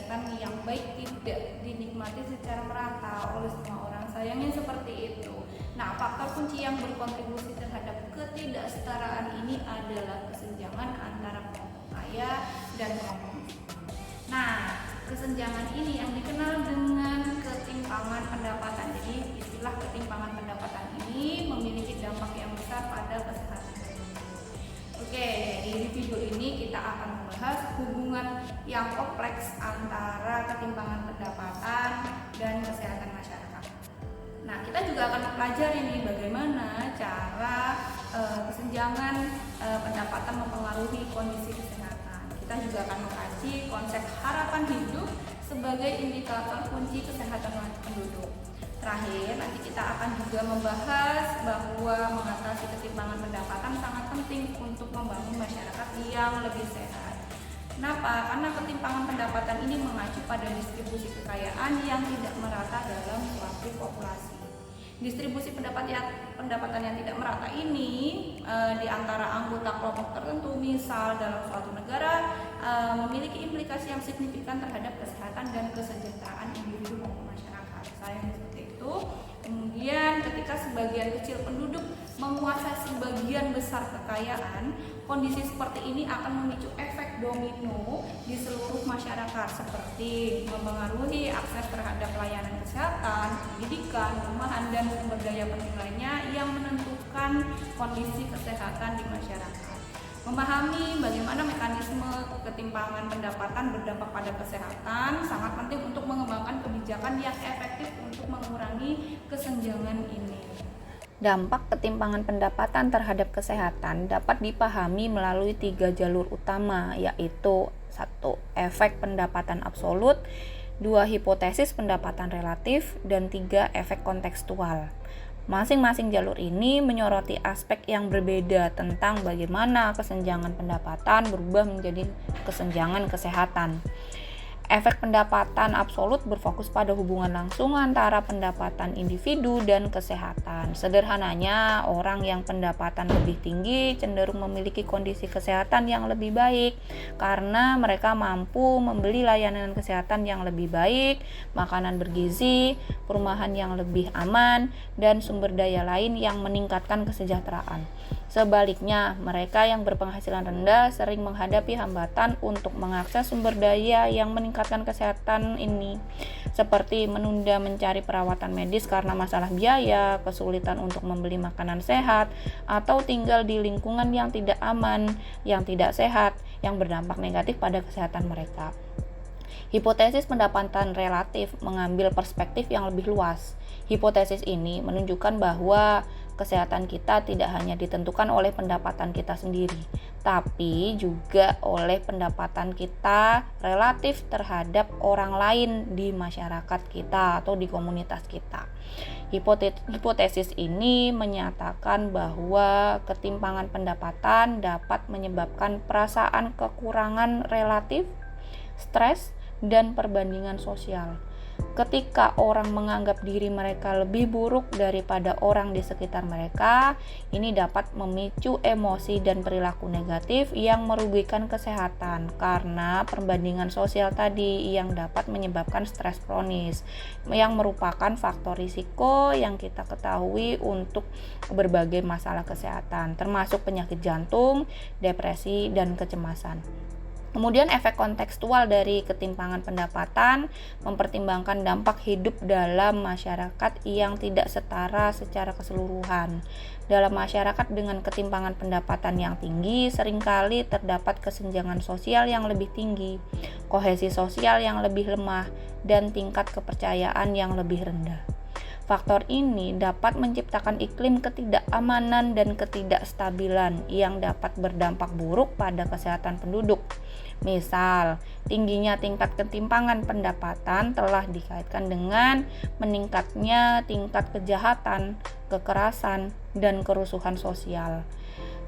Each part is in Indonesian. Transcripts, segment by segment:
kesehatan yang baik tidak dinikmati secara merata oleh semua orang. Sayangnya seperti itu. Nah, faktor kunci yang berkontribusi terhadap ketidaksetaraan ini adalah kesenjangan antara kelompok kaya dan kelompok miskin. Nah, kesenjangan ini yang dikenal dengan ketimpangan pendapatan. Jadi, istilah ketimpangan pendapatan ini memiliki dampak yang besar pada kesehatan. Oke, di video ini kita akan membahas hubungan yang kompleks antara ketimpangan pendapatan dan kesehatan masyarakat. Nah, kita juga akan mempelajari nih bagaimana cara kesenjangan pendapatan mempengaruhi kondisi kesehatan. Kita juga akan mengkaji konsep harapan hidup sebagai indikator kunci kesehatan penduduk. Terakhir, nanti kita akan juga membahas bahwa mengatasi ketimpangan pendapatan sangat penting untuk membangun masyarakat yang lebih sehat. Kenapa? Karena ketimpangan pendapatan ini mengacu pada distribusi kekayaan yang tidak merata dalam suatu populasi. Distribusi pendapatan yang tidak merata ini di antara anggota kelompok tertentu, misal dalam suatu negara, memiliki implikasi yang signifikan terhadap kesehatan dan kesejahteraan individu maupun masyarakat. Sayang seperti itu. Kemudian ketika sebagian kecil penduduk menguasai sebagian besar kekayaan, kondisi seperti ini akan memicu efek domino di seluruh masyarakat, seperti mempengaruhi akses terhadap layanan kesehatan, pendidikan, perumahan, dan sumber daya penting lainnya yang menentukan kondisi kesehatan di masyarakat. Memahami bagaimana mekanisme ketimpangan pendapatan berdampak pada kesehatan sangat penting untuk mengembangkan kebijakan yang efektif untuk mengurangi kesenjangan ini. Dampak ketimpangan pendapatan terhadap kesehatan dapat dipahami melalui 3 jalur utama, yaitu 1. Efek pendapatan absolut, 2. Hipotesis pendapatan relatif, dan 3. Efek kontekstual. Masing-masing jalur ini menyoroti aspek yang berbeda tentang bagaimana kesenjangan pendapatan berubah menjadi kesenjangan kesehatan. Efek pendapatan absolut berfokus pada hubungan langsung antara pendapatan individu dan kesehatan. Sederhananya, orang yang pendapatan lebih tinggi cenderung memiliki kondisi kesehatan yang lebih baik karena mereka mampu membeli layanan kesehatan yang lebih baik, makanan bergizi, perumahan yang lebih aman, dan sumber daya lain yang meningkatkan kesejahteraan. Sebaliknya, mereka yang berpenghasilan rendah sering menghadapi hambatan untuk mengakses sumber daya yang meningkatkan kesehatan ini, seperti menunda mencari perawatan medis karena masalah biaya, kesulitan untuk membeli makanan sehat, atau tinggal di lingkungan yang tidak aman, yang tidak sehat, yang berdampak negatif pada kesehatan mereka. Hipotesis pendapatan relatif mengambil perspektif yang lebih luas. Hipotesis ini menunjukkan bahwa kesehatan kita tidak hanya ditentukan oleh pendapatan kita sendiri, tapi juga oleh pendapatan kita relatif terhadap orang lain di masyarakat kita atau di komunitas kita. Hipotesis ini menyatakan bahwa ketimpangan pendapatan dapat menyebabkan perasaan kekurangan relatif, stres, dan perbandingan sosial. Ketika orang menganggap diri mereka lebih buruk daripada orang di sekitar mereka, ini dapat memicu emosi dan perilaku negatif yang merugikan kesehatan karena perbandingan sosial tadi yang dapat menyebabkan stres kronis, yang merupakan faktor risiko yang kita ketahui untuk berbagai masalah kesehatan, termasuk penyakit jantung, depresi, dan kecemasan. Kemudian efek kontekstual dari ketimpangan pendapatan mempertimbangkan dampak hidup dalam masyarakat yang tidak setara secara keseluruhan. Dalam masyarakat dengan ketimpangan pendapatan yang tinggi, seringkali terdapat kesenjangan sosial yang lebih tinggi, kohesi sosial yang lebih lemah, dan tingkat kepercayaan yang lebih rendah. Faktor ini dapat menciptakan iklim ketidakamanan dan ketidakstabilan yang dapat berdampak buruk pada kesehatan penduduk. Misal, tingginya tingkat ketimpangan pendapatan telah dikaitkan dengan meningkatnya tingkat kejahatan, kekerasan, dan kerusuhan sosial.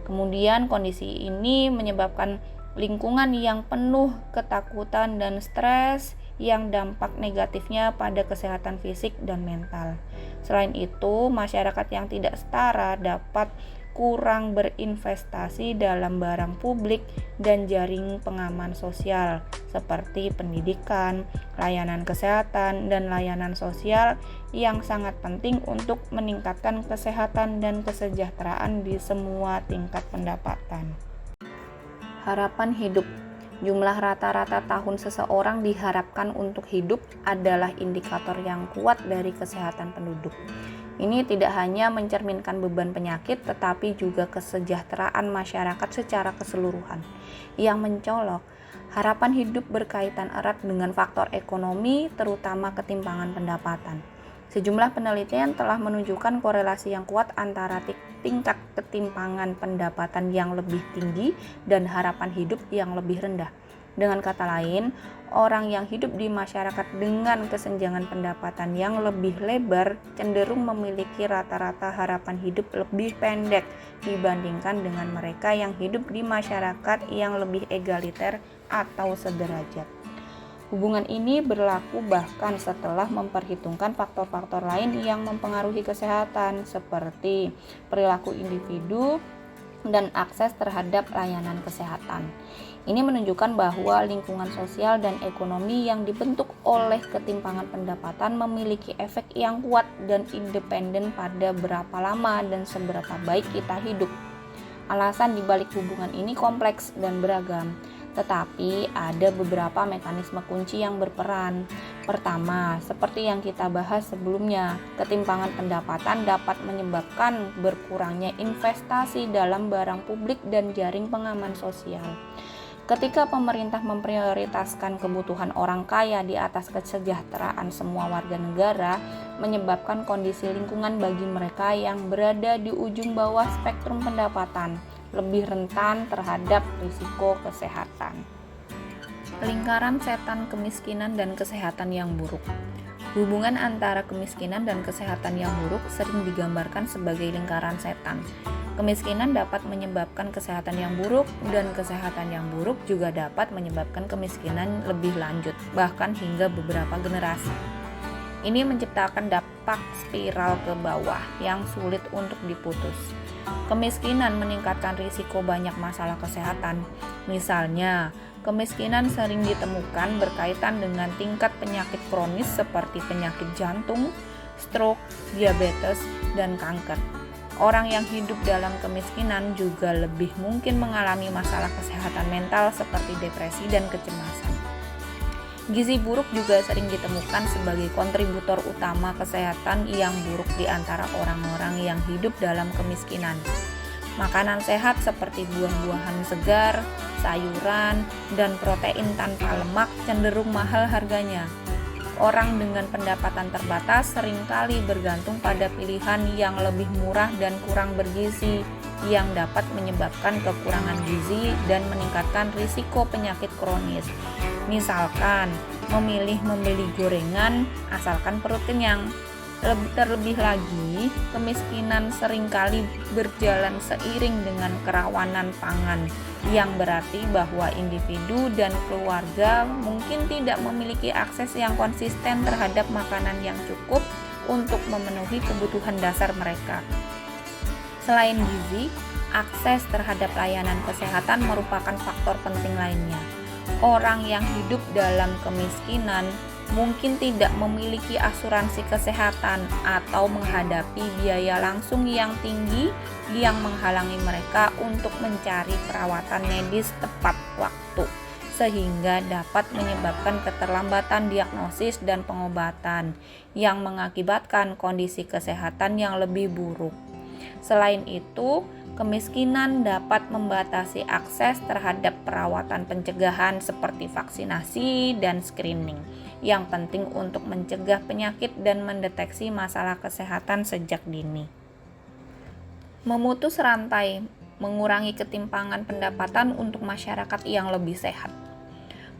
Kemudian kondisi ini menyebabkan lingkungan yang penuh ketakutan dan stres yang dampak negatifnya pada kesehatan fisik dan mental. Selain itu, masyarakat yang tidak setara dapat kurang berinvestasi dalam barang publik dan jaring pengaman sosial seperti pendidikan, layanan kesehatan, dan layanan sosial yang sangat penting untuk meningkatkan kesehatan dan kesejahteraan di semua tingkat pendapatan. Harapan hidup. Jumlah rata-rata tahun seseorang diharapkan untuk hidup adalah indikator yang kuat dari kesehatan penduduk. Ini tidak hanya mencerminkan beban penyakit, tetapi juga kesejahteraan masyarakat secara keseluruhan. Yang mencolok, harapan hidup berkaitan erat dengan faktor ekonomi, terutama ketimpangan pendapatan. Sejumlah penelitian telah menunjukkan korelasi yang kuat antara tingkat ketimpangan pendapatan yang lebih tinggi dan harapan hidup yang lebih rendah. Dengan kata lain, orang yang hidup di masyarakat dengan kesenjangan pendapatan yang lebih lebar cenderung memiliki rata-rata harapan hidup lebih pendek dibandingkan dengan mereka yang hidup di masyarakat yang lebih egaliter atau sederajat. Hubungan ini berlaku bahkan setelah memperhitungkan faktor-faktor lain yang mempengaruhi kesehatan seperti perilaku individu dan akses terhadap layanan kesehatan. Ini menunjukkan bahwa lingkungan sosial dan ekonomi yang dibentuk oleh ketimpangan pendapatan memiliki efek yang kuat dan independen pada berapa lama dan seberapa baik kita hidup. Alasan dibalik hubungan ini kompleks dan beragam, tetapi ada beberapa mekanisme kunci yang berperan. Pertama, seperti yang kita bahas sebelumnya, ketimpangan pendapatan dapat menyebabkan berkurangnya investasi dalam barang publik dan jaring pengaman sosial. Ketika pemerintah memprioritaskan kebutuhan orang kaya di atas kesejahteraan semua warga negara, menyebabkan kondisi lingkungan bagi mereka yang berada di ujung bawah spektrum pendapatan lebih rentan terhadap risiko kesehatan. Lingkaran setan kemiskinan dan kesehatan yang buruk. Hubungan antara kemiskinan dan kesehatan yang buruk sering digambarkan sebagai lingkaran setan. Kemiskinan dapat menyebabkan kesehatan yang buruk, dan kesehatan yang buruk juga dapat menyebabkan kemiskinan lebih lanjut, bahkan hingga beberapa generasi. Ini menciptakan dampak spiral ke bawah yang sulit untuk diputus. Kemiskinan meningkatkan risiko banyak masalah kesehatan. Misalnya, kemiskinan sering ditemukan berkaitan dengan tingkat penyakit kronis seperti penyakit jantung, stroke, diabetes, dan kanker. Orang yang hidup dalam kemiskinan juga lebih mungkin mengalami masalah kesehatan mental seperti depresi dan kecemasan. Gizi buruk juga sering ditemukan sebagai kontributor utama kesehatan yang buruk di antara orang-orang yang hidup dalam kemiskinan. Makanan sehat seperti buah-buahan segar, sayuran, dan protein tanpa lemak cenderung mahal harganya. Orang dengan pendapatan terbatas seringkali bergantung pada pilihan yang lebih murah dan kurang bergizi, yang dapat menyebabkan kekurangan gizi dan meningkatkan risiko penyakit kronis. Misalkan, memilih membeli gorengan asalkan perut kenyang. Terlebih lagi, kemiskinan seringkali berjalan seiring dengan kerawanan pangan, yang berarti bahwa individu dan keluarga mungkin tidak memiliki akses yang konsisten terhadap makanan yang cukup untuk memenuhi kebutuhan dasar mereka. Selain gizi, akses terhadap layanan kesehatan merupakan faktor penting lainnya. Orang yang hidup dalam kemiskinan mungkin tidak memiliki asuransi kesehatan atau menghadapi biaya langsung yang tinggi yang menghalangi mereka untuk mencari perawatan medis tepat waktu, sehingga dapat menyebabkan keterlambatan diagnosis dan pengobatan yang mengakibatkan kondisi kesehatan yang lebih buruk. Selain itu, kemiskinan dapat membatasi akses terhadap perawatan pencegahan seperti vaksinasi dan screening, yang penting untuk mencegah penyakit dan mendeteksi masalah kesehatan sejak dini. Memutus rantai, mengurangi ketimpangan pendapatan untuk masyarakat yang lebih sehat.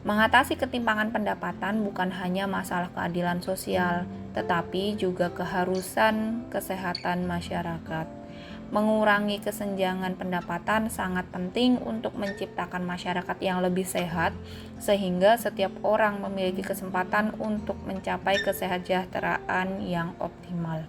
Mengatasi ketimpangan pendapatan bukan hanya masalah keadilan sosial, tetapi juga keharusan kesehatan masyarakat. Mengurangi kesenjangan pendapatan sangat penting untuk menciptakan masyarakat yang lebih sehat, sehingga setiap orang memiliki kesempatan untuk mencapai kesejahteraan yang optimal.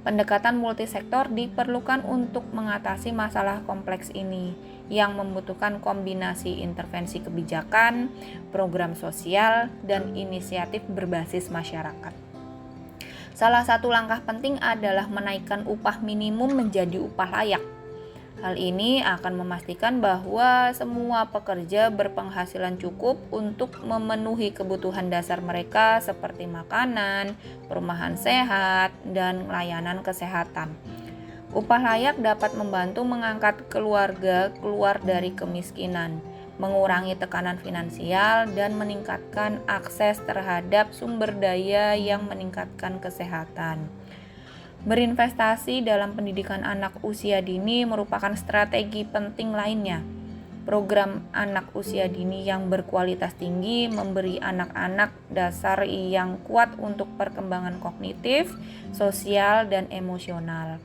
Pendekatan multisektor diperlukan untuk mengatasi masalah kompleks ini, yang membutuhkan kombinasi intervensi kebijakan, program sosial, dan inisiatif berbasis masyarakat. Salah satu langkah penting adalah menaikkan upah minimum menjadi upah layak. Hal ini akan memastikan bahwa semua pekerja berpenghasilan cukup untuk memenuhi kebutuhan dasar mereka seperti makanan, perumahan sehat, dan layanan kesehatan. Upah layak dapat membantu mengangkat keluarga keluar dari kemiskinan, mengurangi tekanan finansial, dan meningkatkan akses terhadap sumber daya yang meningkatkan kesehatan. Berinvestasi dalam pendidikan anak usia dini merupakan strategi penting lainnya. Program anak usia dini yang berkualitas tinggi memberi anak-anak dasar yang kuat untuk perkembangan kognitif, sosial, dan emosional.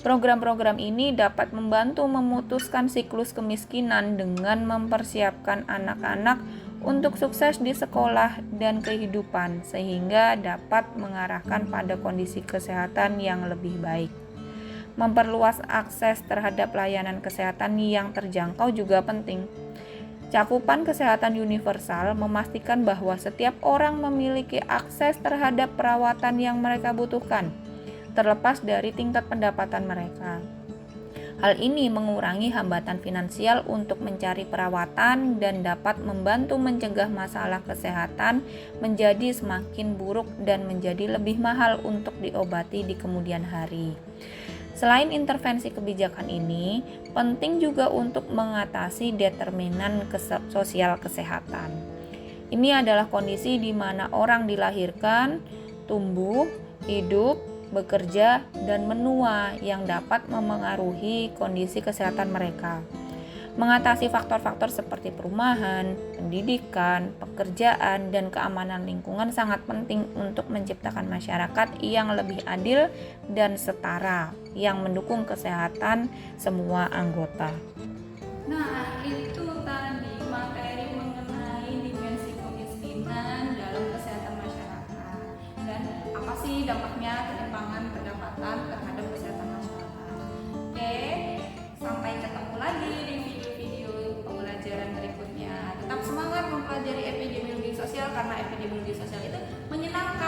Program-program ini dapat membantu memutuskan siklus kemiskinan dengan mempersiapkan anak-anak untuk sukses di sekolah dan kehidupan, sehingga dapat mengarahkan pada kondisi kesehatan yang lebih baik. Memperluas akses terhadap layanan kesehatan yang terjangkau juga penting. Cakupan kesehatan universal memastikan bahwa setiap orang memiliki akses terhadap perawatan yang mereka butuhkan, terlepas dari tingkat pendapatan mereka. Hal ini mengurangi hambatan finansial untuk mencari perawatan dan dapat membantu mencegah masalah kesehatan menjadi semakin buruk dan menjadi lebih mahal untuk diobati di kemudian hari. Selain intervensi kebijakan ini, penting juga untuk mengatasi determinan sosial kesehatan. Ini adalah kondisi di mana orang dilahirkan, tumbuh, hidup, bekerja, dan menua yang dapat memengaruhi kondisi kesehatan mereka. Mengatasi faktor-faktor seperti perumahan, pendidikan, pekerjaan, dan keamanan lingkungan sangat penting untuk menciptakan masyarakat yang lebih adil dan setara, yang mendukung kesehatan semua anggota. Nah, itu tadi materi mengenai dimensi kemiskinan dalam kesehatan masyarakat dan apa sih dampaknya ketimpangan pendapatan terhadap kesehatan masyarakat. Oke, sampai ketemu lagi di video-video pembelajaran berikutnya. Tetap semangat mempelajari epidemiologi sosial karena epidemiologi sosial itu menyenangkan.